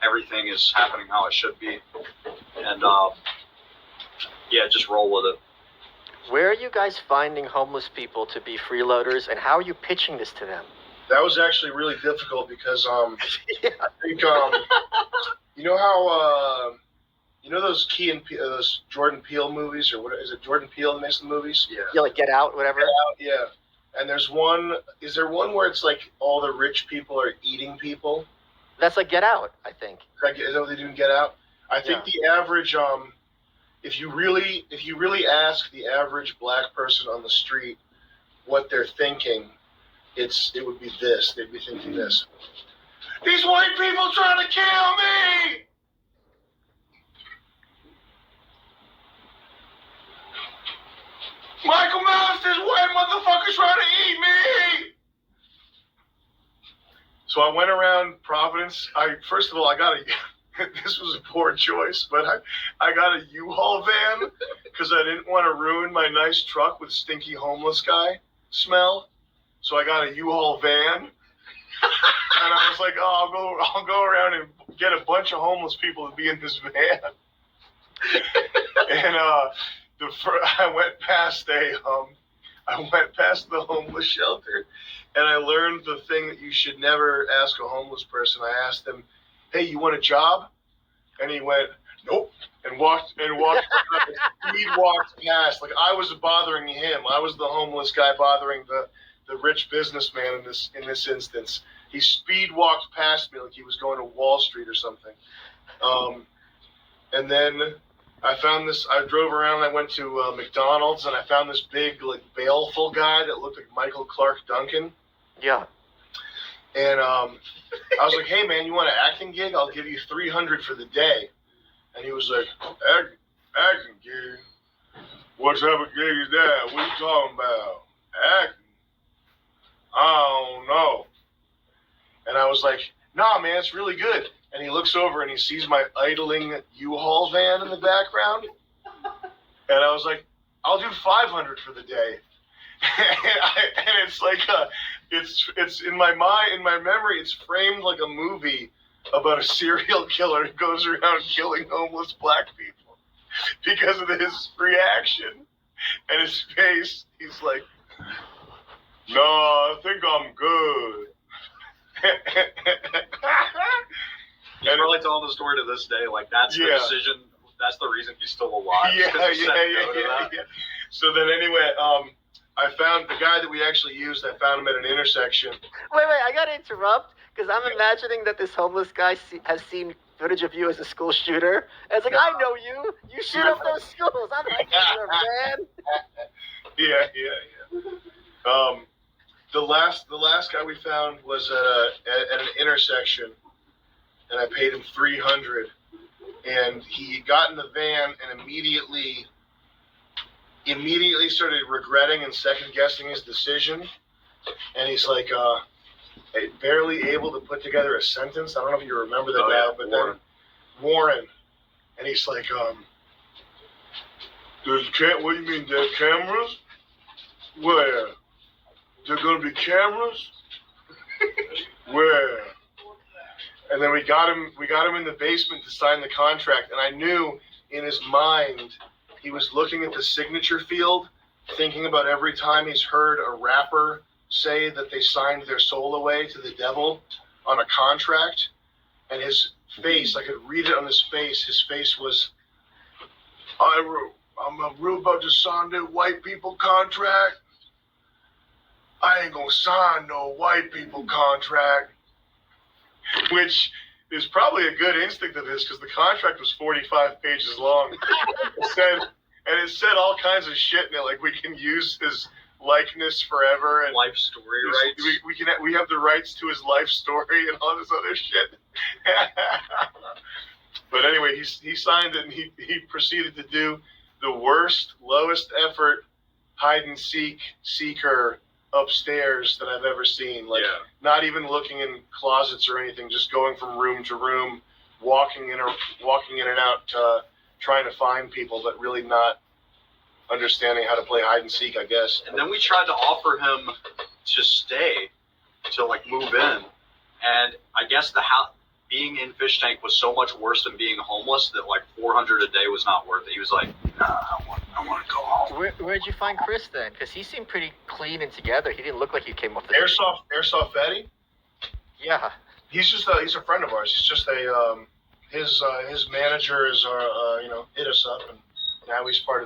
everything is happening how it should be, and yeah, just roll with it. Where are you guys finding homeless people to be freeloaders, and how are you pitching this to them? That was actually really difficult because Yeah. I think you know how you know those those Jordan Peele movies, or what is it? Jordan Peele that makes the movies? Yeah, like Get Out, whatever. Get Out, yeah. And there's one. Is there one where it's like all the rich people are eating people? That's like Get Out, I think. Is that what they do in Get Out? I think the average if you really ask the average black person on the street what they're thinking, it would be this. They'd be thinking this. These white people trying to kill me! Michael Malice, this white motherfucker's trying to eat me! So I went around Providence. First of all, I got this was a poor choice, but I got a U-Haul van because I didn't want to ruin my nice truck with stinky homeless guy smell. So I got a U-Haul van, and I was like, oh, I'll go around and get a bunch of homeless people to be in this van. And I went past the homeless shelter, and I learned the thing that you should never ask a homeless person. I asked him, "Hey, you want a job?" And he went, "Nope," and walked. He walked past, like I was bothering him. I was the homeless guy bothering the rich businessman in this instance. He speed walked past me like he was going to Wall Street or something. And then I found this. I drove around. I went to McDonald's, and I found this big, like, baleful guy that looked like Michael Clark Duncan. Yeah. And I was like, "Hey, man, you want an acting gig? I'll give you $300 for the day." And he was like, "Acting gig? What type of gig is that? What are you talking about? Acting? I don't know." And I was like, "Nah, man, it's really good." And he looks over and he sees my idling U-Haul van in the background. And I was like, "I'll do $500 for the day." And it's like it's in my mind, in my memory, it's framed like a movie about a serial killer who goes around killing homeless black people because of his reaction and his face. He's like, "No, I think I'm good." He's probably telling the story to this day. Like, that's the decision. That's the reason he's still alive. Yeah. So then anyway, I found the guy that we actually used. I found him at an intersection. Wait, I gotta interrupt, because I'm imagining that this homeless guy has seen footage of you as a school shooter. And it's like, I know you. You shoot up those schools. I'm like, man. Yeah. The last guy we found was at an intersection, and I paid him $300, and he got in the van and immediately started regretting and second guessing his decision, and he's like barely able to put together a sentence. I don't know if you remember that guy, but Warren. Then Warren, and he's like, what do you mean, there are cameras? Where? There gonna be cameras? Where? And then we got him in the basement to sign the contract, and I knew in his mind he was looking at the signature field, thinking about every time he's heard a rapper say that they signed their soul away to the devil on a contract, and his face, I could read it on his face. His face was, I'm real about to sign that white people contract. I ain't gonna sign no white people contract. Which is probably a good instinct of his, because the contract was 45 pages long. It said all kinds of shit in it, like we can use his likeness forever and life story rights. We have the rights to his life story and all this other shit. But anyway, he signed it, and he proceeded to do the worst, lowest effort hide and seeker upstairs that I've ever seen. Like, not even looking in closets or anything, just going from room to room, walking in and out, trying to find people, but really not understanding how to play hide and seek, I guess. And then we tried to offer him to stay, to like move in, and I guess the house, being in Fishtank was so much worse than being homeless that like $400 a day was not worth it. He was like, nah, I want to go home. Where'd you find Chris then? Because he seemed pretty clean and together. He didn't look like he came off the Airsoft Eddie. Yeah. He's a friend of ours. He's just his manager is hit us up, and now he's part of the